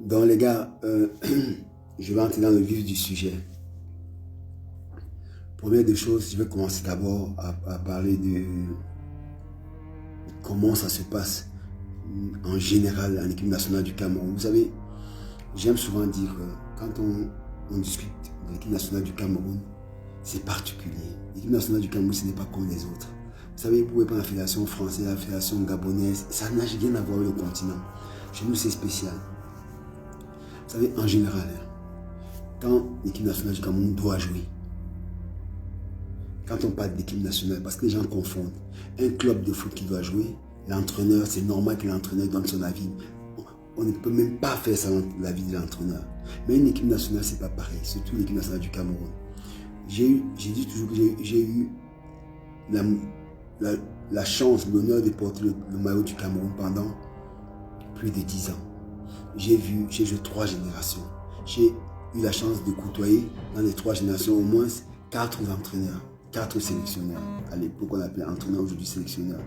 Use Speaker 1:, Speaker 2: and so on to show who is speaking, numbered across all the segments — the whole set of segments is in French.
Speaker 1: Donc les gars, je vais entrer dans le vif du sujet. Première des choses, je vais commencer d'abord à parler de comment ça se passe en général en équipe nationale du Cameroun. Vous savez, j'aime souvent dire que quand on discute de l'équipe nationale du Cameroun, c'est particulier. L'équipe nationale du Cameroun, ce n'est pas comme les autres. Vous savez, vous pouvez prendre la fédération française, la fédération gabonaise, ça n'a rien à voir avec le continent. Chez nous, c'est spécial. Vous savez, en général, quand l'équipe nationale du Cameroun doit jouer, quand on parle d'équipe nationale, parce que les gens confondent, un club de foot qui doit jouer, l'entraîneur, c'est normal que l'entraîneur donne son avis. On ne peut même pas faire ça l'avis de l'entraîneur. Mais une équipe nationale, c'est pas pareil, surtout l'équipe nationale du Cameroun. J'ai dit toujours que j'ai eu la chance, l'honneur de porter le maillot du Cameroun pendant plus de 10 ans. J'ai joué 3 générations. J'ai eu la chance de côtoyer dans les 3 générations au moins 4 entraîneurs, 4 sélectionneurs. À l'époque, on appelait entraîneur, aujourd'hui sélectionneur.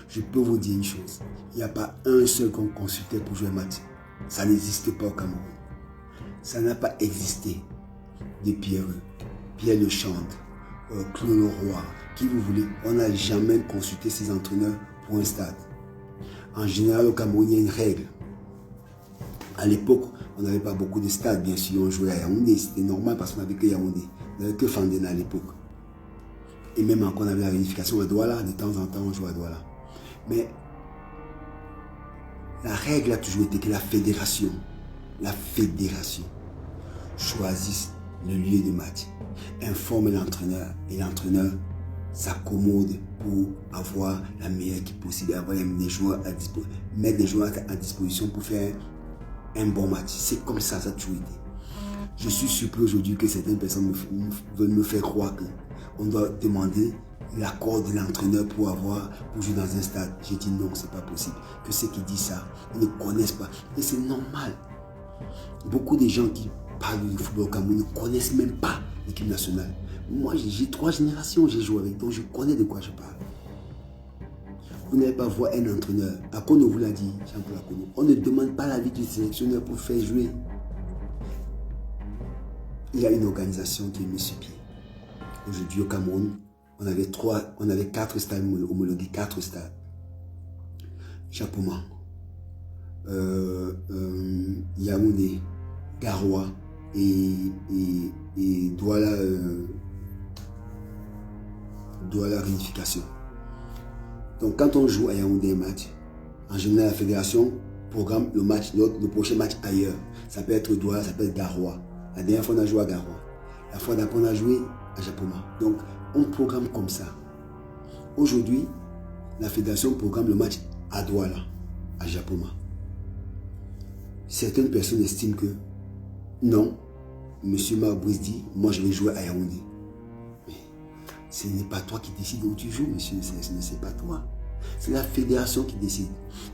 Speaker 1: Je peux vous dire une chose, il n'y a pas un seul qu'on consultait pour jouer un match. Ça n'existe pas au Cameroun. Ça n'a pas existé. Des Pierre Lechantre, Claude Leroy, qui vous voulez, on n'a jamais consulté ces entraîneurs pour un stade. En général, au Cameroun, il y a une règle. À l'époque, on n'avait pas beaucoup de stades, bien sûr, on jouait à Yaoundé, c'était normal parce qu'on n'avait que Yaoundé, on n'avait que Fandena à l'époque. Et même quand on avait la réunification à Douala, de temps en temps, on jouait à Douala. Mais la règle a toujours été que la fédération choisisse le lieu de match, informe l'entraîneur et l'entraîneur s'accommode pour avoir la meilleure équipe possible, avoir des joueurs à disposition, mettre des joueurs à disposition pour faire un bon match. C'est comme ça, ça a toujours été. Je suis surpris aujourd'hui que certaines personnes veulent me faire croire qu'on doit demander l'accord de l'entraîneur pour jouer dans un stade. J'ai dit non, c'est pas possible. Que ceux qui disent ça, ils ne connaissent pas. Et c'est normal. Beaucoup de gens qui parlent du football au Cameroun ne connaissent même pas l'équipe nationale. Moi, j'ai 3 générations, j'ai joué avec, donc je connais de quoi je parle. Vous n'allez pas voir un entraîneur. Akono vous l'a dit, Jean-Paul Akono. On ne demande pas l'avis du sélectionneur pour faire jouer. Il y a une organisation qui est mise sur pied. Aujourd'hui au Cameroun, on avait 4 stades homologués, 4 stades. Chapoma, Yaoundé, Garoua et Douala réunification. Donc quand on joue à Yaoundé un match, en général la fédération programme le prochain match ailleurs. Ça peut être Douala, ça peut être Garoua. La dernière fois on a joué à Garoua. La fois d'après on a joué à Japoma. Donc on programme comme ça. Aujourd'hui, la fédération programme le match à Douala, à Japoma. Certaines personnes estiment que non, M. Marbriz dit, moi je vais jouer à Yaoundé. Mais ce n'est pas toi qui décide où tu joues, monsieur, ce n'est pas toi. C'est la fédération qui décide.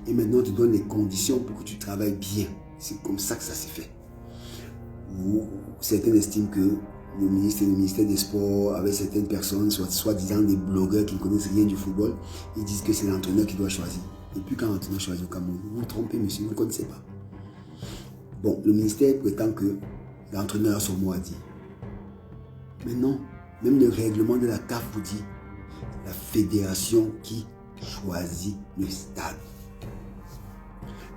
Speaker 1: Et maintenant, on te donne les conditions pour que tu travailles bien. C'est comme ça que ça s'est fait. Certains estiment que le ministère des Sports, avec certaines personnes, soi-disant des blogueurs qui ne connaissent rien du football, ils disent que c'est l'entraîneur qui doit choisir. Et puis quand l'entraîneur choisit au Cameroun, vous vous trompez, monsieur, vous ne connaissez pas. Bon, le ministère prétend que l'entraîneur a son mot à dire. Mais non, même le règlement de la CAF vous dit la fédération qui choisit le stade.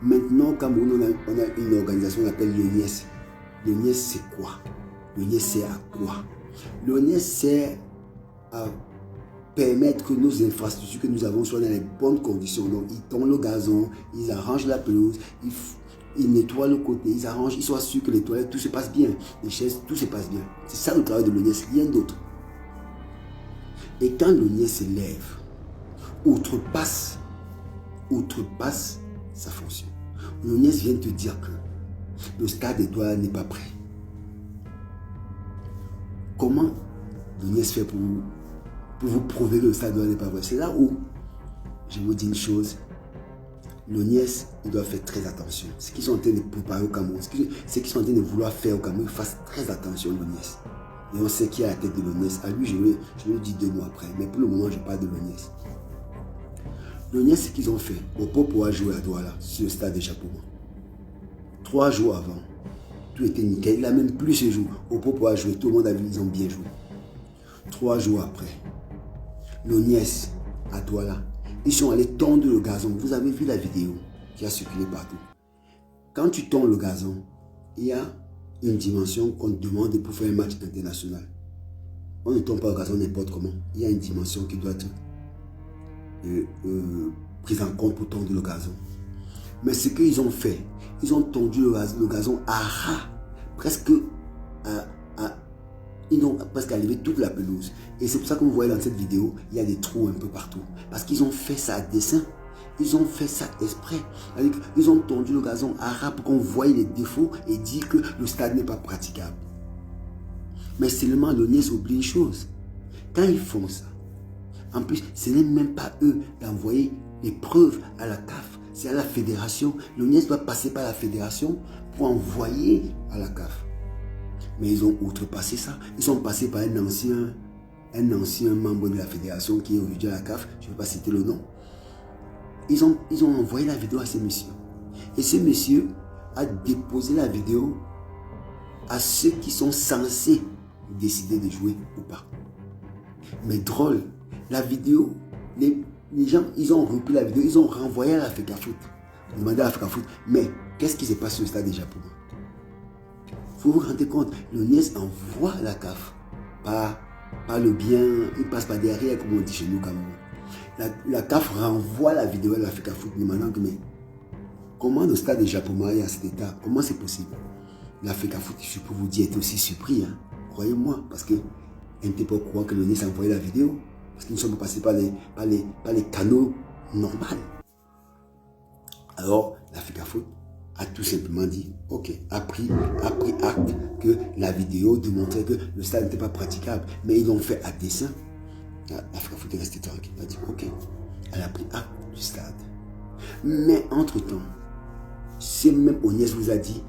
Speaker 1: Maintenant, au Cameroun, on a une organisation qu'on appelle l'ONIES. L'ONIES, c'est quoi? L'ONIES sert à quoi? L'ONIES sert à permettre que nos infrastructures que nous avons soient dans les bonnes conditions. Donc, ils tondent le gazon, ils arrangent la pelouse, ils nettoient le côté, ils arrangent, ils soient sûrs que les toilettes, tout se passe bien. Les chaises, tout se passe bien. C'est ça le travail de l'ONIES, rien d'autre. Et quand l'ONIES s'élève, outrepasse sa fonction. L'ONIES vient te dire que le stade de Douala n'est pas prêt. Comment l'ONIES fait pour vous prouver que le stade de Douala n'est pas prêt? C'est là où je vous dis une chose. L'ONIES, il doit faire très attention. Ce qu'ils sont en train de préparer au Cameroun, ce qu'ils sont en train de vouloir faire au Cameroun, fasse très attention l'ONIES. Et on sait qui est à la tête de l'ONIES. À lui, je le dis 2 mois après. Mais pour le moment, je parle de l'ONIES. L'ONIES, ce qu'ils ont fait, Opo pourra jouer à Douala, sur le stade de Chapoma. 3 jours avant, tout était nickel. Il a même plus ce jour. Au propos à jouer, tout le monde a vu, ils ont bien joué. 3 jours après, l'Oniès, à Douala, ils sont allés tondre le gazon. Vous avez vu la vidéo qui a circulé partout. Quand tu tonds le gazon, il y a une dimension qu'on te demande pour faire un match international. On ne tombe pas le gazon n'importe comment. Il y a une dimension qui doit être prise en compte pour tondre le gazon. Mais ce qu'ils ont fait, ils ont tondu le gazon à ras, presque ils ont presque enlevé toute la pelouse. Et c'est pour ça que vous voyez dans cette vidéo, il y a des trous un peu partout. Parce qu'ils ont fait ça à dessein. Ils ont fait ça exprès. Ils ont tondu le gazon à ras pour qu'on voie les défauts et dire que le stade n'est pas praticable. Mais seulement l'ONIES oublie une chose. Quand ils font ça, en plus, ce n'est même pas eux d'envoyer les preuves à la CAF. C'est à la fédération. L'ONIES doit passer par la fédération pour envoyer à la CAF. Mais ils ont outrepassé ça. Ils sont passés par un ancien membre de la fédération qui est aujourd'hui à la CAF. Je ne vais pas citer le nom. Ils ont envoyé la vidéo à ce monsieur. Et ce monsieur a déposé la vidéo à ceux qui sont censés décider de jouer ou pas. Mais drôle, la vidéo, les gens, ils ont repris la vidéo, ils ont renvoyé à la FECAFOOT. Demandé à la FECAFOOT, mais qu'est-ce qui se passe sur le stade des Japonais? Vous vous rendez compte, le NIES envoie la CAF par le bien, il passe par derrière, comme on dit chez nous au Cameroun. La CAF renvoie la vidéo à la FECAFOOT demandant que, mais comment le stade des Japonais est à cet état? Comment c'est possible? La FECAFOOT, je peux vous dire, est aussi surpris, hein. Croyez-moi, parce que on ne peut pas croire que le NIES a envoyé la vidéo, parce qu'ils ne sont pas passés par les canaux normaux. Alors, la FECAFOOT a tout simplement dit, ok, a pris acte que la vidéo démontrait que le stade n'était pas praticable, mais ils l'ont fait à dessein. La FECAFOOT est restée tranquille, elle a dit, ok, elle a pris acte du stade. Mais entre-temps, c'est même Oniès vous a dit,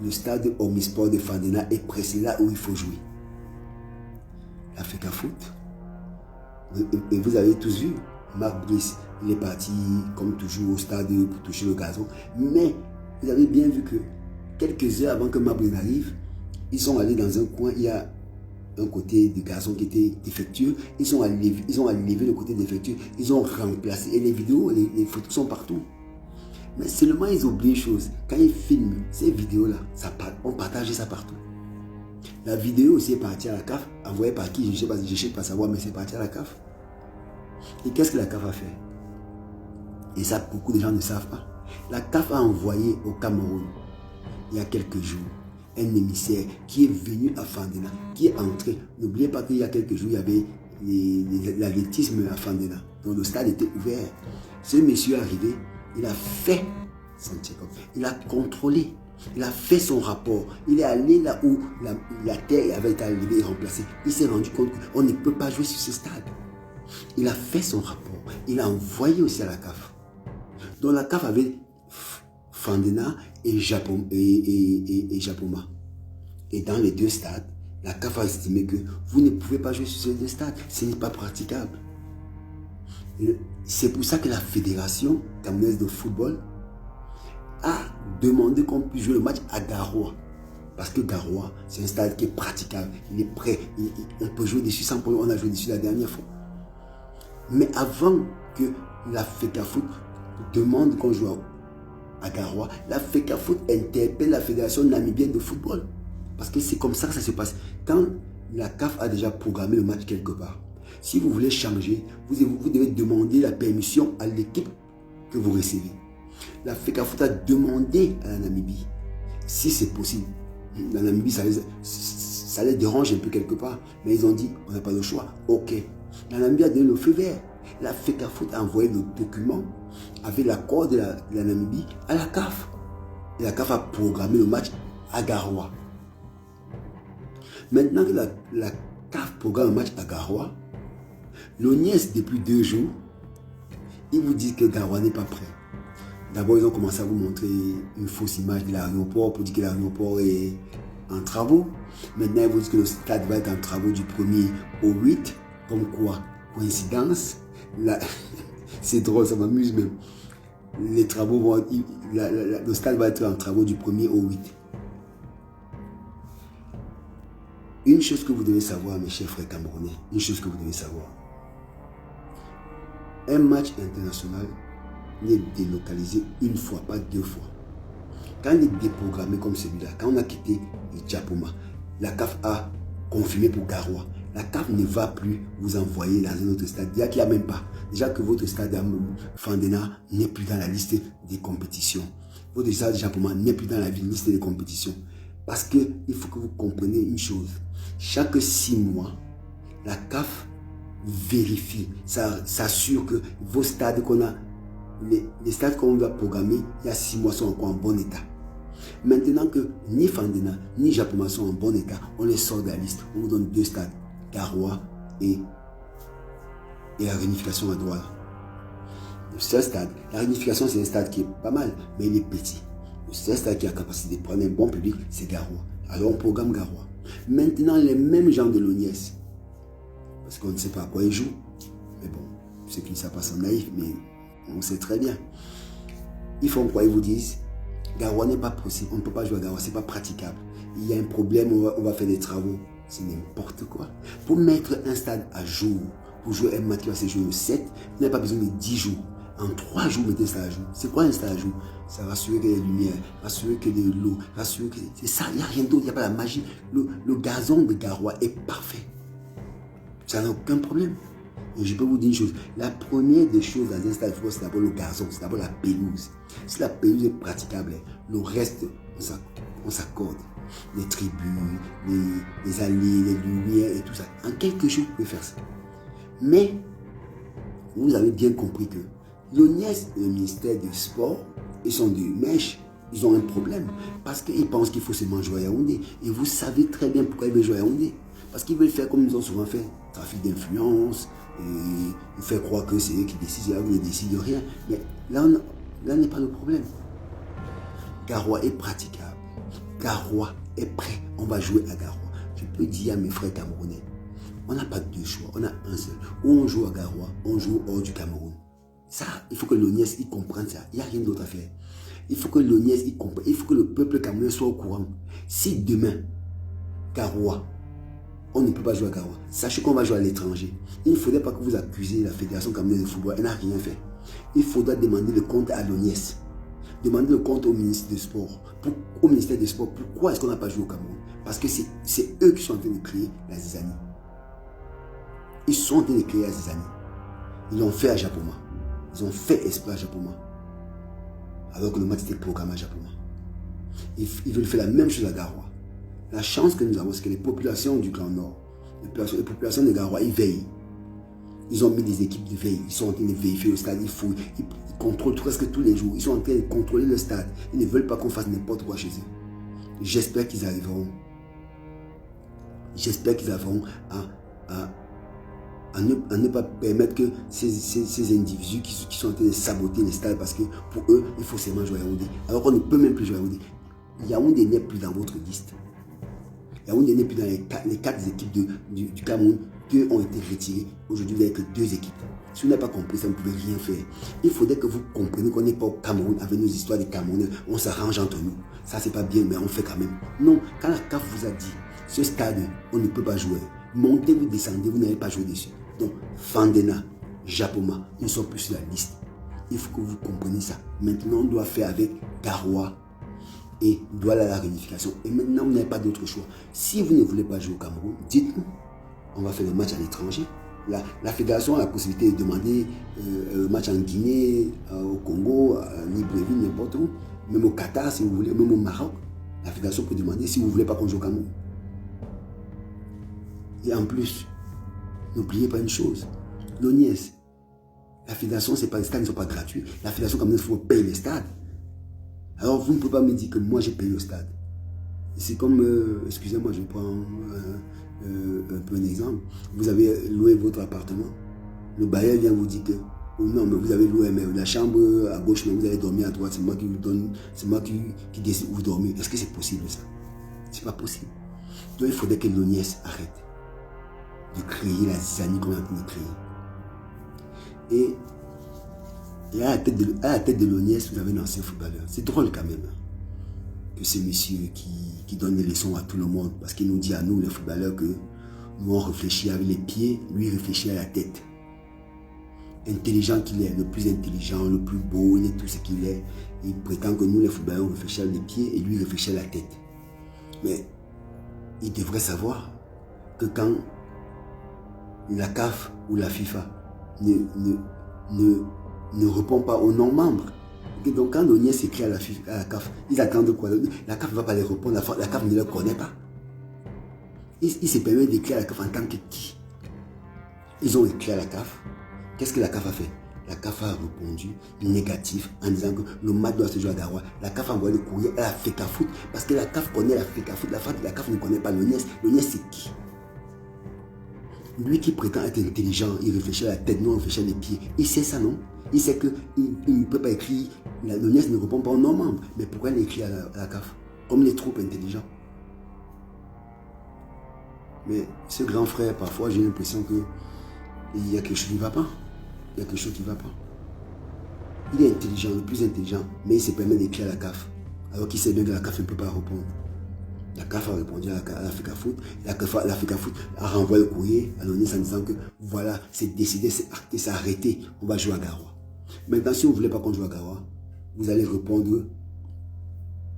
Speaker 1: le stade Omnisport de Fandena est pressé là où il faut jouer. La FECAFOOT, et vous avez tous vu, Marc Brice, il est parti comme toujours au stade pour toucher le gazon. Mais vous avez bien vu que quelques heures avant que Marc Brice arrive, ils sont allés dans un coin, il y a un côté du gazon qui était défectueux. Ils ont enlevé le côté défectueux, ils ont remplacé. Et les vidéos, les photos sont partout. Mais seulement ils oublient une chose. Quand ils filment ces vidéos-là, on partage ça partout. La vidéo aussi est partie à la CAF, envoyée par qui, je ne sais pas savoir, mais c'est parti à la CAF. Et qu'est-ce que la CAF a fait? Et ça, beaucoup de gens ne savent pas. La CAF a envoyé au Cameroun, il y a quelques jours, un émissaire qui est venu à Fandena, qui est entré. N'oubliez pas qu'il y a quelques jours, il y avait l'athlétisme à Fandena. Donc le stade était ouvert. Ce monsieur est arrivé, il a fait son check-up, il a contrôlé, il a fait son rapport, il est allé là où la terre avait été enlevée et remplacée. Il s'est rendu compte qu'on ne peut pas jouer sur ce stade. Il a fait son rapport, il a envoyé aussi à la CAF. Donc la CAF avait Fandena et Japoma. Et dans les deux stades, la CAF a estimé que vous ne pouvez pas jouer sur ces deux stades, ce n'est pas praticable. C'est pour ça que la fédération camerounaise de football a demandé qu'on puisse jouer le match à Garoua. Parce que Garoua, c'est un stade qui est praticable, il est prêt, on peut jouer dessus sans problème, on a joué dessus la dernière fois. Mais avant que la FECAFOOT demande qu'on joue à Garoua, la FECAFOOT interpelle la fédération namibienne de football. Parce que c'est comme ça que ça se passe. Quand la CAF a déjà programmé le match quelque part, si vous voulez changer, vous devez demander la permission à l'équipe que vous recevez. La FECAFOOT a demandé à la Namibie si c'est possible. La Namibie, ça les dérange un peu quelque part, mais ils ont dit on n'a pas le choix. Ok. La Namibie a donné le feu vert. La FECAFOOT a envoyé le document avec l'accord de la Namibie à la CAF. Et la CAF a programmé le match à Garoua. Maintenant que la CAF programme le match à Garoua, l'ONIES, depuis 2 jours, ils vous disent que Garoua n'est pas prêt. D'abord, ils ont commencé à vous montrer une fausse image de l'aéroport pour dire que l'aéroport est en travaux. Maintenant, ils vous disent que le stade va être en travaux du 1er au 8. Comme quoi, coïncidence. C'est drôle, ça m'amuse même. les travaux vont... le stade va être en travaux du 1er au 8. Une chose que vous devez savoir, mes chers frères camerounais, une chose que vous devez savoir. Un match international n'est délocalisé une fois, pas deux fois. Quand il est déprogrammé comme celui-là, quand on a quitté Djapoma, la CAF a confirmé pour Garoua. La CAF ne va plus vous envoyer dans un autre stade. Déjà qu'il n'y a même pas. Déjà que votre stade Fandena n'est plus dans la liste des compétitions. Votre stade Djapoma n'est plus dans la liste des compétitions. Parce qu'il faut que vous compreniez une chose. Chaque 6 mois, la CAF vérifie, s'assure que vos stades qu'on a, les stades qu'on va programmer, il y a 6 mois sont encore en bon état. Maintenant que ni Fandena ni Djapoma sont en bon état, on les sort de la liste. On vous donne 2 stades, Garoua et la réunification à droite. Le seul stade, la réunification c'est un stade qui est pas mal, mais il est petit. Le seul stade qui a la capacité de prendre un bon public, c'est Garoua. Alors on programme Garoua. Maintenant, les mêmes gens de l'ONIES, parce qu'on ne sait pas à quoi ils jouent, mais bon, ceux qui ne savent pas sont naïfs, mais on sait très bien. Ils font quoi? Ils vous disent, Garoua n'est pas possible, on ne peut pas jouer à Garoua, c'est pas praticable. Il y a un problème, on va faire des travaux. C'est n'importe quoi. Pour mettre un stade à jour, pour jouer un match qui va se jouer le 7, vous n'avez pas besoin de 10 jours. En 3 jours, mettez ça à jour. C'est quoi un stade à jour? Ça va assurer que les lumières, assurer que l'eau, assurer que... C'est ça, il n'y a rien d'autre, il n'y a pas la magie. Le gazon de Garoua est parfait. Ça n'a aucun problème. Et je peux vous dire une chose. La première des choses dans un stade de football, c'est d'abord le gazon, c'est d'abord la pelouse. Si la pelouse est praticable, le reste, on s'accorde. Les tribunes, les allées, les lumières et tout ça. En quelque chose, vous pouvez faire ça. Mais, vous avez bien compris que l'ONIES et le ministère du Sport, ils sont de mèche, ils ont un problème. Parce qu'ils pensent qu'il faut seulement jouer à Yaoundé. Et vous savez très bien pourquoi ils veulent jouer à Yaoundé. Parce qu'ils veulent faire comme ils ont souvent fait. Trafic d'influence, et faire croire que c'est eux qui décident, là, vous ne décidez rien. Mais là n'est pas le problème. Garoua est praticable. Garoua est prêt. On va jouer à Garoua. Je peux dire à mes frères camerounais, on n'a pas deux choix, on a un seul. Ou on joue à Garoua, on joue hors du Cameroun. Ça, il faut que l'ONIES comprenne ça. Il n'y a rien d'autre à faire. Il faut que l'ONIES comprenne. Il faut que le peuple camerounais soit au courant. Si demain, Garoua, on ne peut pas jouer à Garoua, sachez qu'on va jouer à l'étranger. Il ne faudrait pas que vous accusiez la Fédération camerounaise de football. Elle n'a rien fait. Il faudra demander le compte à l'ONIES. Demander le compte au ministre des Sports. Au ministère des Sports, pourquoi est-ce qu'on n'a pas joué au Cameroun? Parce que c'est eux qui sont en train de créer la zizanie. Ils sont en train de créer la zizanie. Ils l'ont fait à Djapoma. Ils ont fait espoir à Djapoma. Alors que le match était programmé à Djapoma. Ils veulent faire la même chose à Garoua. La chance que nous avons, c'est que les populations du Grand Nord, les populations de Garoua, ils veillent. Ils ont mis des équipes de veille. Ils sont en train de vérifier le stade. Ils contrôlent presque tous les jours. Ils sont en train de contrôler le stade. Ils ne veulent pas qu'on fasse n'importe quoi chez eux. J'espère qu'ils arriveront. J'espère qu'ils arriveront à ne pas permettre que ces individus qui sont en train de saboter les stades, parce que pour eux, il faut seulement jouer à Yaoundé. Alors qu'on ne peut même plus jouer à Yaoundé. Yaoundé n'est plus dans votre liste. Yaoundé n'est plus dans les 4 équipes du Cameroun qui ont été retirées. Aujourd'hui, vous n'avez que 2 équipes. Si vous n'avez pas compris ça, vous ne pouvez rien faire. Il faudrait que vous compreniez qu'on n'est pas au Cameroun avec nos histoires des Camerounais. On s'arrange entre nous. Ça, c'est pas bien, mais on fait quand même. Non, quand la CAF vous a dit, ce stade, on ne peut pas jouer. Montez, vous descendez, vous n'allez pas jouer dessus. Donc, Fandena, Djapoma, ils ne sont plus sur la liste. Il faut que vous compreniez ça. Maintenant, on doit faire avec Garoua et voilà la réunification. Et maintenant, vous n'avez pas d'autre choix. Si vous ne voulez pas jouer au Cameroun, dites-nous. On va faire le match à l'étranger. La fédération a la possibilité de demander un match en Guinée, au Congo, à Libreville, n'importe où. Même au Qatar, si vous voulez, même au Maroc. La fédération peut demander si vous ne voulez pas qu'on joue au Cameroun. Et en plus, n'oubliez pas une chose. L'ONIES, la fédération, c'est pas les stades ne sont pas gratuits. La fédération, comme il faut payer les stades. Alors, vous ne pouvez pas me dire que moi, j'ai payé le stade. C'est comme, excusez-moi, je prends un peu un exemple. Vous avez loué votre appartement. Le bailleur vient vous dire que, oh non, mais vous avez loué, mais la chambre à gauche, mais vous allez dormir à droite. C'est moi qui vous donne, c'est moi qui décide où vous dormir. Est-ce que c'est possible ça? C'est pas possible. Donc, il faudrait que l'ONIES arrête de créer la zizanie qu'on est en train de créer. Et Et à la tête de l'ONIES, vous avez un ancien footballeur. C'est drôle quand même. Que ce monsieur qui donne des leçons à tout le monde. Parce qu'il nous dit à nous, les footballeurs, que nous on réfléchit avec les pieds, lui il réfléchit à la tête. Intelligent qu'il est, le plus intelligent, le plus beau, il est tout ce qu'il est. Il prétend que nous les footballeurs on réfléchit avec les pieds et lui il réfléchit à la tête. Mais il devrait savoir que quand la CAF ou la FIFA ne répond pas aux non-membres, okay, donc quand l'ONIES s'écrit à la CAF, ils attendent quoi? La CAF ne va pas les répondre, la CAF ne les connaît pas. Il se permet d'écrire à la CAF en tant que qui? Ils ont écrit à la CAF. Qu'est-ce que la CAF a fait? La CAF a répondu négatif en disant que le match doit se jouer à Garoua. La CAF a envoyé le courrier à la FECAFOOT parce que la CAF connaît la FECAFOOT. La CAF ne connaît pas l'ONIES. L'ONIES c'est qui? Lui qui prétend être intelligent, il réfléchit à la tête, non, il réfléchit à les pieds. Il sait ça, non? Il sait qu'il ne peut pas écrire, l'ONIES ne répond pas aux non-membres. Mais pourquoi il écrit à la CAF? Comme il est trop intelligent. Mais ce grand frère, parfois, j'ai l'impression qu'il y a quelque chose qui ne va pas. Il y a quelque chose qui ne va pas. Il est intelligent, le plus intelligent, mais il se permet d'écrire à la CAF. Alors qu'il sait bien que la CAF ne peut pas répondre. La CAF a répondu à la FECAFOOT. La FECAFOOT a renvoyé le courrier à l'ONIES en disant que voilà, c'est décidé, c'est acté, c'est arrêté. On va jouer à Garoua. Maintenant, si vous ne voulez pas qu'on joue à Garoua, vous allez répondre,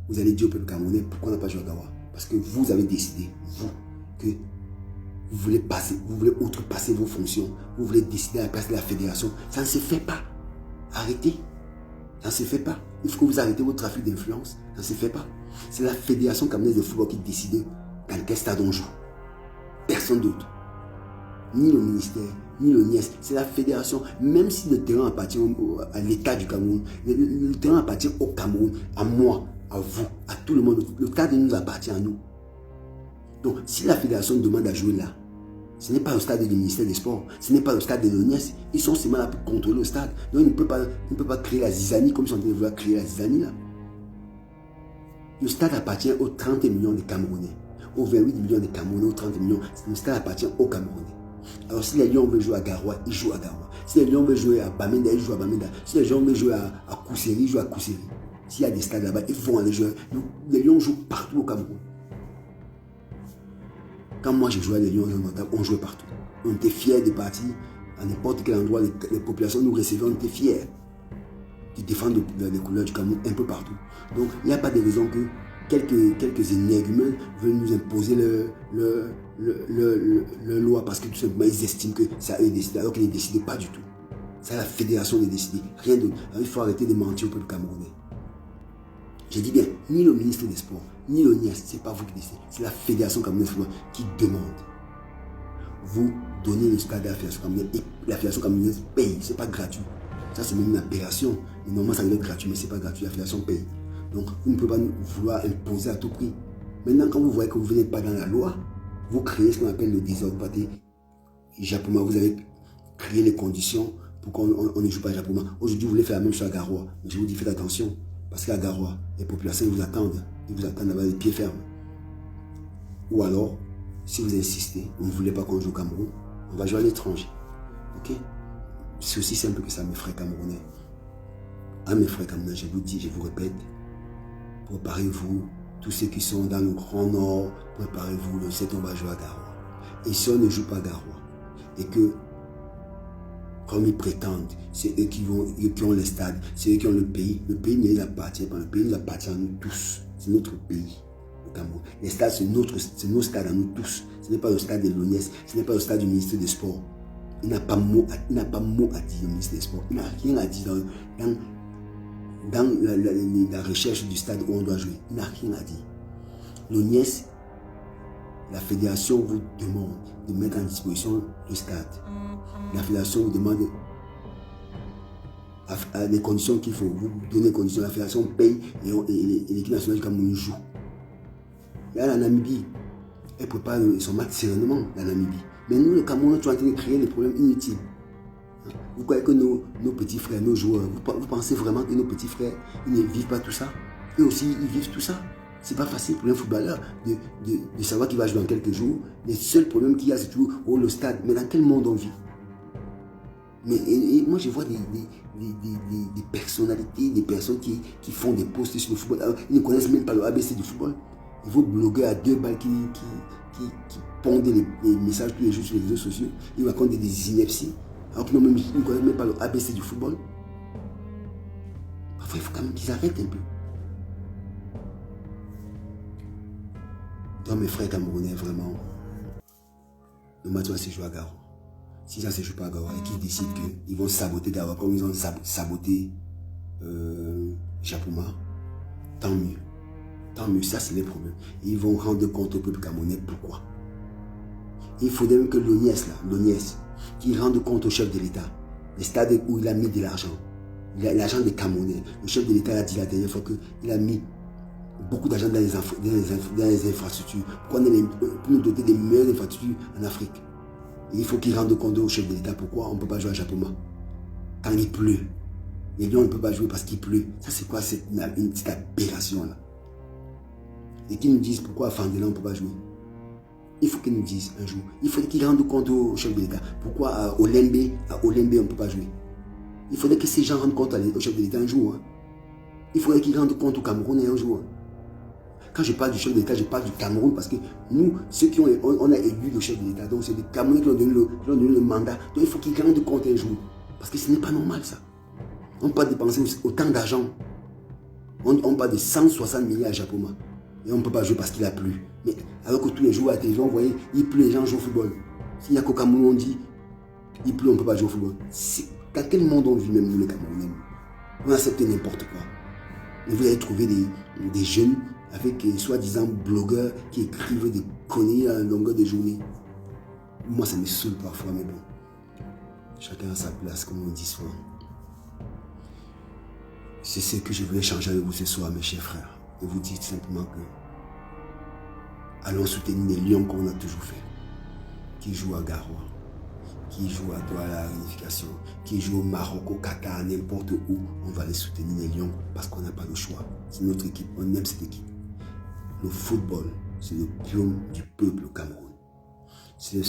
Speaker 1: vous allez dire au peuple camerounais pourquoi on n'a pas joué à Garoua. Parce que vous avez décidé, vous, que vous voulez outrepasser vos fonctions, vous voulez décider à la place de la fédération. Ça ne se fait pas. Arrêtez. Ça ne se fait pas. Il faut que vous arrêtez votre trafic d'influence. Ça ne se fait pas. C'est la fédération camerounaise de football qui décide dans quel stade on joue. Personne d'autre. Ni le ministère, ni le NIES. C'est la fédération. Même si le terrain appartient à l'État du Cameroun, le terrain appartient au Cameroun, à moi, à vous, à tout le monde. Le stade nous appartient à nous. Donc, si la fédération demande à jouer là, ce n'est pas le stade du ministère des Sports, ce n'est pas le stade de l'ONIES. Ils sont seulement là pour contrôler le stade. Donc, ils ne peuvent pas créer la zizanie comme ils sont en train de vouloir créer la zizanie là. Le stade appartient aux 30 millions de Camerounais, aux 28 millions de Camerounais, aux 30 millions. Le stade appartient aux Camerounais. Alors, si les Lions veulent jouer à Garoua, ils jouent à Garoua. Si les Lions veulent jouer à Bamenda, ils jouent à Bamenda. Si les Lions veulent jouer à Kousséri, ils jouent à Kousséri. S'il y a des stades là-bas, ils vont aller jouer. Donc, les Lions jouent partout au Cameroun. Quand moi j'ai joué à les Lions, on jouait partout. On était fiers de partir à n'importe quel endroit. Les populations nous recevaient, on était fiers de défendre les couleurs du Cameroun un peu partout. Donc il n'y a pas de raison que quelques énergumènes veulent nous imposer leur loi parce que tout simplement ils estiment que c'est à eux de décider alors qu'ils ne décident pas du tout. C'est à la fédération de décider, rien d'autre. Alors il faut arrêter de mentir au peuple camerounais. Je dis bien, ni le ministre des Sports, ni le NIES, ce n'est pas vous qui décidez. C'est la fédération camerounaise qui demande. Vous donnez le stade à la fédération camerounaise et la fédération camerounaise paye. Ce n'est pas gratuit. Ça, c'est même une aberration. Normalement, ça devait être gratuit, mais ce n'est pas gratuit. La fédération paye. Donc, vous ne pouvez pas nous vouloir imposer à tout prix. Maintenant, quand vous voyez que vous n'êtes pas dans la loi, vous créez ce qu'on appelle le désordre. Japoma, vous avez créé les conditions pour qu'on ne joue pas à Japoma. Aujourd'hui, vous voulez faire la même chose à Garoua. Mais je vous dis, faites attention. Parce qu'à Garoua, les populations ils vous attendent. Ils vous attendent d'avoir les pieds fermes. Ou alors, si vous insistez, vous ne voulez pas qu'on joue au Cameroun, on va jouer à l'étranger. Ok? C'est aussi simple que ça, mes frères camerounais. À mes frères camerounais, je vous dis, je vous répète, préparez-vous. Tous ceux qui sont dans le Grand Nord, préparez-vous. Le 7, on va jouer à Garoua. Et si on ne joue pas à Garoua, et que comme ils prétendent, c'est eux qui ont les stades, c'est eux qui ont le pays ne les appartient pas, le pays nous appartient à nous tous, c'est notre pays, le Cameroun. Les stades, c'est nos stades à nous tous, ce n'est pas le stade de l'ONIES, ce n'est pas le stade du ministre des Sports. Il n'a pas mot à dire, le ministre des Sports, il n'a rien à dire dans la recherche du stade où on doit jouer, il n'a rien à dire. L'ONIES, la fédération vous demande de mettre en disposition le stade. La fédération vous demande les conditions qu'il faut. Vous donnez les conditions, la fédération paye et l'équipe nationale du Cameroun joue. Là, la Namibie, elle prépare son match sereinement, la Namibie. Mais nous, le Cameroun, nous sommes en train de créer des problèmes inutiles. Vous croyez que nos petits frères, nos joueurs, vous pensez vraiment que nos petits frères, ils ne vivent pas tout ça? Eux aussi, ils vivent tout ça. C'est pas facile pour un footballeur de savoir qu'il va jouer dans quelques jours. Le seul problème qu'il y a, c'est toujours le stade. Mais dans quel monde on vit? Mais moi, je vois des personnalités, des personnes qui font des posts sur le football. Alors, ils ne connaissent même pas le ABC du football. Ils vont bloguer à 2 balles qui pondent les messages tous les jours sur les réseaux sociaux. Ils racontent des inepties. Alors qu'ils ne connaissent même pas le ABC du football. Parfois, il faut quand même qu'ils arrêtent un peu. Donc, mes frères camerounais, vraiment, le match va se jouer à Garo. Si ça ne se joue pas à Garo et qu'ils décident qu'ils vont saboter Garo comme ils ont saboté Japoma, tant mieux. Tant mieux, ça c'est les problèmes. Ils vont rendre compte au peuple camerounais pourquoi. Il faudrait même que l'ONIES, qui rende compte au chef de l'État, les stades où il a mis de l'argent, l'argent des Camerounais. Le chef de l'État a dit la dernière fois qu'il a mis beaucoup d'argent dans les infrastructures pour nous doter des meilleures infrastructures en Afrique. Et il faut qu'il rende compte au chef de l'État pourquoi on ne peut pas jouer à Japoma. Quand il pleut, les Lions ne peuvent pas jouer parce qu'il pleut. Ça c'est quoi cette aberration là? Et qu'ils nous disent pourquoi à Fandela on ne peut pas jouer. Il faut qu'ils nous disent un jour. Il faut qu'ils rendent compte au chef de l'État pourquoi à Olembe on ne peut pas jouer. Il faudrait que ces gens rendent compte au chef de l'État un jour. Hein. Il faudrait qu'ils rendent compte au Cameroun un jour. Quand je parle du chef de l'État, je parle du Cameroun parce que nous, ceux qui on a élu le chef de l'État, donc c'est les Camerounais qui ont donné le mandat. Donc il faut qu'ils rendent compte un jour. Parce que ce n'est pas normal ça. On ne peut pas dépenser autant d'argent. On parle de 160 milliards à Japoma. Et on ne peut pas jouer parce qu'il a plu. Mais alors que tous les jours à la télévision, vous voyez, il pleut, les gens jouent au football. S'il n'y a qu'au Cameroun, on dit, il pleut, on ne peut pas jouer au football. Dans quel monde on vit même nous les Camerounais? On accepte n'importe quoi. Et vous allez trouver des jeunes avec soi-disant blogueurs qui écrivent des conneries à longueur de journée. Moi, ça me saoule parfois, mais bon. Chacun a sa place, comme on dit souvent. C'est ce que je voulais changer avec vous ce soir, mes chers frères. Et vous dire simplement que allons soutenir les Lions comme on a toujours fait. Qui jouent à Garoua, qui jouent à Douala, à la réunification, qui jouent au Maroc, au Qatar, n'importe où, on va les soutenir les Lions parce qu'on n'a pas le choix. C'est notre équipe, on aime cette équipe. Le football, c'est le pion du peuple au Cameroun. C'est le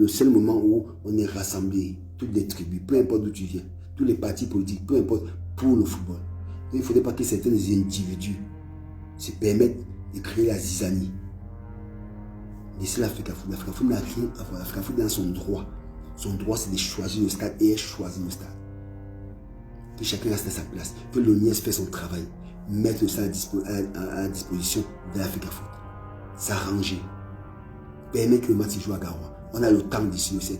Speaker 1: seul moment où on est rassemblés, toutes les tribus, peu importe d'où tu viens, tous les partis politiques, peu importe, pour le football. Donc, il ne faudrait pas que certains individus se permettent de créer la zizanie. Laissez l'Afrique à foot. L'Afrique à foot n'a rien à voir. L'Afrique à foot dans son droit. Son droit, c'est de choisir le stade et elle choisit le stade. Que chacun reste à sa place. Que l'ONIES fait son travail. Mettre le stade à la disposition de l'Afrique à foot. S'arranger. Permettre que le match se joue à Garoua. On a le temps d'ici le 7.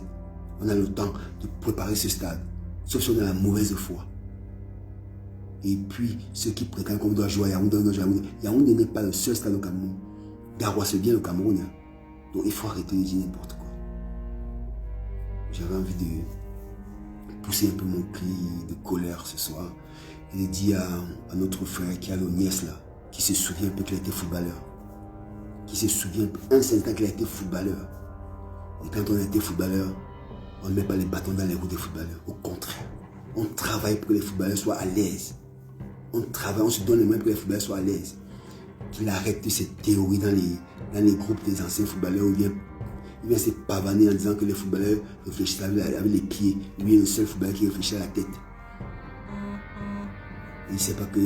Speaker 1: On a le temps de préparer ce stade. Sauf si on a la mauvaise foi. Et puis, ceux qui prétendent qu'on doit jouer à Yaoundé, Yaoundé n'est pas le seul stade au Cameroun. Garoua, c'est bien le Cameroun. Hein. Donc, il faut arrêter de dire n'importe quoi. J'avais envie de pousser un peu mon cri de colère ce soir et de dire à notre frère qui a l'ONIES là, qui se souvient un peu qu'il a été footballeur, qui se souvient un seul temps qu'il a été footballeur. Et quand on a été footballeur, on ne met pas les bâtons dans les roues des footballeurs. Au contraire, on travaille pour que les footballeurs soient à l'aise. On travaille, on se donne les moyens pour que les footballeurs soient à l'aise. Qu'il arrête cette théorie dans les groupes des anciens footballeurs où il vient se pavaner en disant que les footballeurs réfléchissent avec les pieds. Lui est le seul footballeur qui réfléchit à la tête. Il ne sait pas que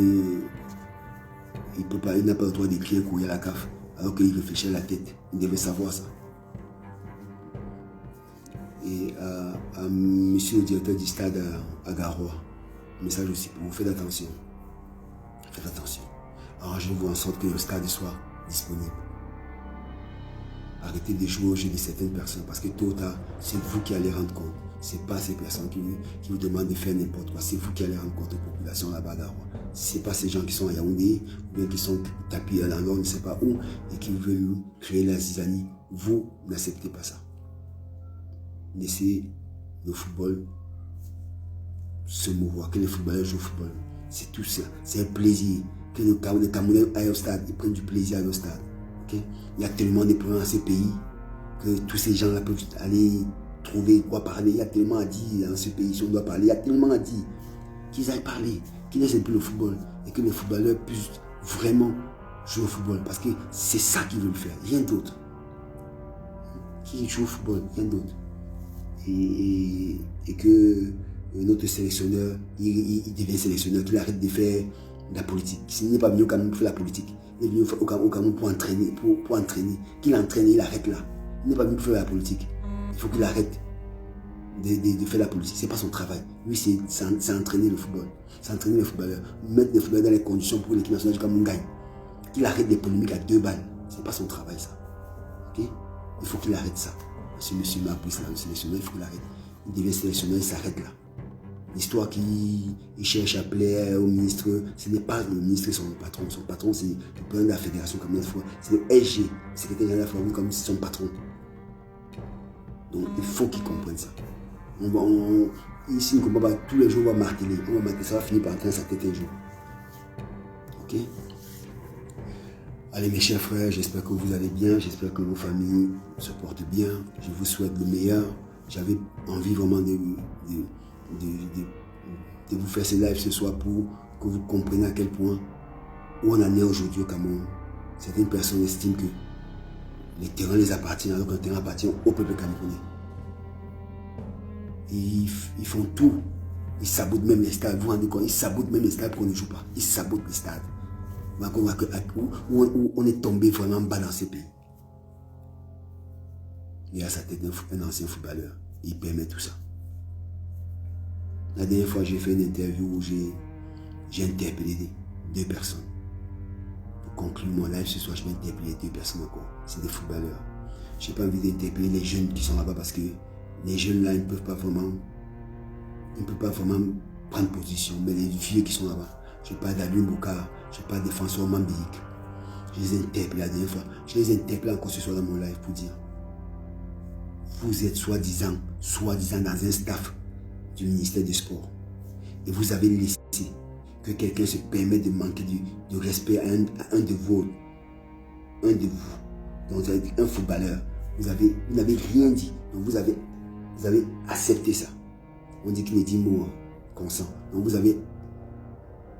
Speaker 1: il n'a pas le droit d'écrire courir à la CAF alors qu'il réfléchit à la tête. Il devait savoir ça. Et à monsieur le directeur du stade à Garoua, message aussi pour vous, faites attention. Faites attention. Arrangez-vous en sorte que le stade soit disponible. Arrêtez de jouer au jeu de certaines personnes parce que tôt ou tard, c'est vous qui allez rendre compte. Ce n'est pas ces personnes qui vous demandent de faire n'importe quoi. C'est vous qui allez rendre compte aux populations là-bas à Garoua. Ce n'est pas ces gens qui sont à Yaoundé ou bien qui sont tapis à l'endroit, on ne sait pas où et qui veulent créer la zizanie. Vous n'acceptez pas ça. Laissez le football se mouvoir, que les footballeurs jouent au football. C'est tout ça. C'est un plaisir. Que les Camerounais aillent au stade, ils prennent du plaisir à aller au stade. Okay? Il y a tellement de problèmes dans ces pays que tous ces gens-là peuvent aller trouver quoi parler. Il y a tellement à dire dans ce pays, si on doit parler, il y a tellement à dire qu'ils aillent parler, qu'ils laissent un peu le football et que les footballeurs puissent vraiment jouer au football parce que c'est ça qu'ils veulent faire, rien d'autre. Qu'ils jouent au football, rien d'autre. et que notre sélectionneur, il devient sélectionneur, qu'il arrête de faire de la politique. S'il n'est pas venu au Cameroun pour faire la politique, il est venu au Cameroun pour entraîner, qu'il entraîne, il arrête là. Il n'est pas venu pour faire la politique. Il faut qu'il arrête de faire la politique. Ce n'est pas son travail. Lui, c'est entraîner le football. C'est entraîner les footballeurs. Mettre les footballeurs dans les conditions pour que l'équipe nationale du Cameroun gagne. Qu'il arrête des polémiques à 2 balles. Ce n'est pas son travail, ça. Okay? Il faut qu'il arrête ça. Ce monsieur m'a pris le sélectionneur, il faut qu'il arrête. Il devient sélectionneur, il s'arrête là. L'histoire qu'il cherche à plaire au ministre, ce n'est pas le ministre son patron. Son patron, c'est le président de la fédération camerounaise. C'est le SG, le secrétaire général de la fédération comme son patron. Donc il faut qu'il comprenne ça. Ici, ne comprend pas, tous les jours on va marteler. Ça va finir par entrer dans sa tête un jour. Ok? Allez mes chers frères, j'espère que vous allez bien, j'espère que vos familles se portent bien. Je vous souhaite le meilleur. J'avais envie vraiment de vous faire ce live ce soir pour que vous compreniez à quel point où on en est aujourd'hui au Cameroun. Certaines personnes estiment que les terrains les appartiennent alors que le terrain appartient au peuple camerounais. Ils font tout. Ils sabotent même les stades. Vous vous rendez compte, ils sabotent même les stades pour qu'on ne joue pas. Ils sabotent les stades. Où on est tombé vraiment bas dans ces pays. Il a sa tête un ancien footballeur. Il permet tout ça. La dernière fois, j'ai fait une interview où j'ai interpellé 2 personnes. Pour conclure mon live ce soir, je vais interpeller 2 personnes encore. C'est des footballeurs. Je n'ai pas envie d'interpeller les jeunes qui sont là-bas parce que les jeunes là, ils ne peuvent pas vraiment prendre position. Mais les vieux qui sont là-bas, je parle d'Alun Bokar, je parle de François Mambiik. Je les ai interpellés la dernière fois. Je les ai interpellés encore ce soir dans mon live pour dire vous êtes soi-disant dans un staff du ministère des Sports. Et vous avez laissé que quelqu'un se permette de manquer de respect à un de vous. Donc vous êtes un footballeur. Vous n'avez rien dit. Donc vous avez accepté ça. On dit qu'il ne dit mot consent. Donc vous avez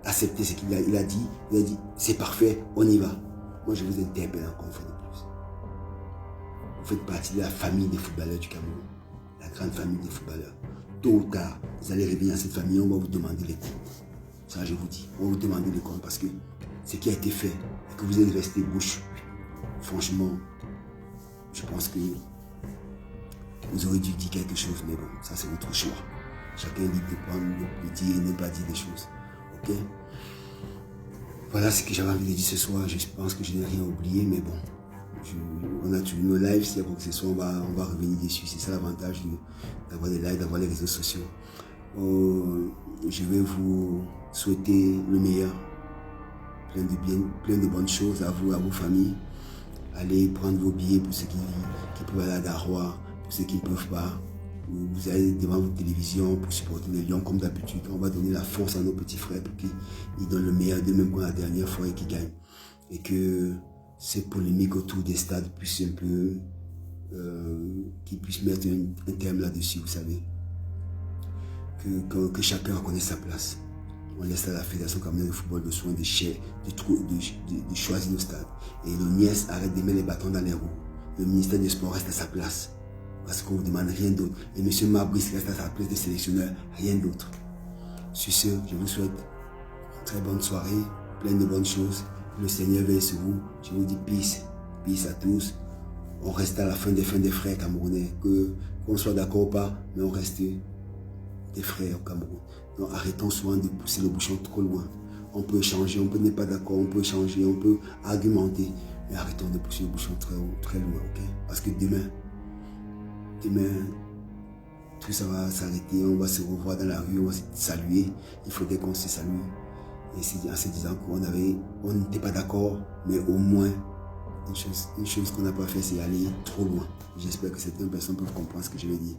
Speaker 1: accepté ce qu'il a dit. Il a dit c'est parfait, on y va. Moi je vous interpelle encore une fois de plus. Vous faites partie de la famille des footballeurs du Cameroun. La grande famille des footballeurs. Tôt ou tard, vous allez revenir à cette famille, on va vous demander les comptes. Ça je vous dis, on va vous demander les comptes parce que ce qui a été fait et que vous êtes resté bouche, franchement, je pense que vous aurez dû dire quelque chose, mais bon, ça c'est votre choix. Chacun est libre de prendre, de dire et ne pas dire des choses. Ok? Voilà ce que j'avais envie de dire ce soir. Je pense que je n'ai rien oublié, mais bon. On a toujours nos lives, s'il y a quoi que ce soit, on va revenir dessus. C'est ça l'avantage d'avoir des lives, d'avoir les réseaux sociaux. Je vais vous souhaiter le meilleur. Plein de bonnes choses à vous, à vos familles. Allez prendre vos billets pour ceux qui peuvent aller à Garoua, pour ceux qui ne peuvent pas. Vous allez devant votre télévision pour supporter les Lions comme d'habitude. On va donner la force à nos petits frères pour qu'ils donnent le meilleur d'eux-mêmes comme la dernière fois et qu'ils gagnent. Et que ces polémiques autour des stades puissent un peu, qu'ils puissent mettre un terme là-dessus, vous savez. Que chacun reconnaisse sa place. On laisse à la Fédération camerounaise de football le soin de choisir nos stades. Et l'ONIES arrête de mettre les bâtons dans les roues. Le ministère des Sports reste à sa place. Parce qu'on ne vous demande rien d'autre. Et M. Mabris reste à sa place de sélectionneur, rien d'autre. Sur ce, je vous souhaite une très bonne soirée, pleine de bonnes choses. Que le Seigneur veille sur vous. Je vous dis peace. Peace à tous. On reste à la fin des frères camerounais. Qu'on soit d'accord ou pas, mais on reste des frères au Cameroun. Donc arrêtons souvent de pousser le bouchon trop loin. On peut échanger, on peut n'est pas d'accord, on peut échanger, on peut argumenter. Mais arrêtons de pousser le bouchon très loin, ok? Parce que demain, tout ça va s'arrêter, on va se revoir dans la rue, on va se saluer. Il faudrait qu'on se salue. Et c'est en se disant on n'était pas d'accord, mais au moins, une chose qu'on n'a pas fait, c'est aller trop loin. J'espère que certaines personnes peuvent comprendre ce que je veux dire.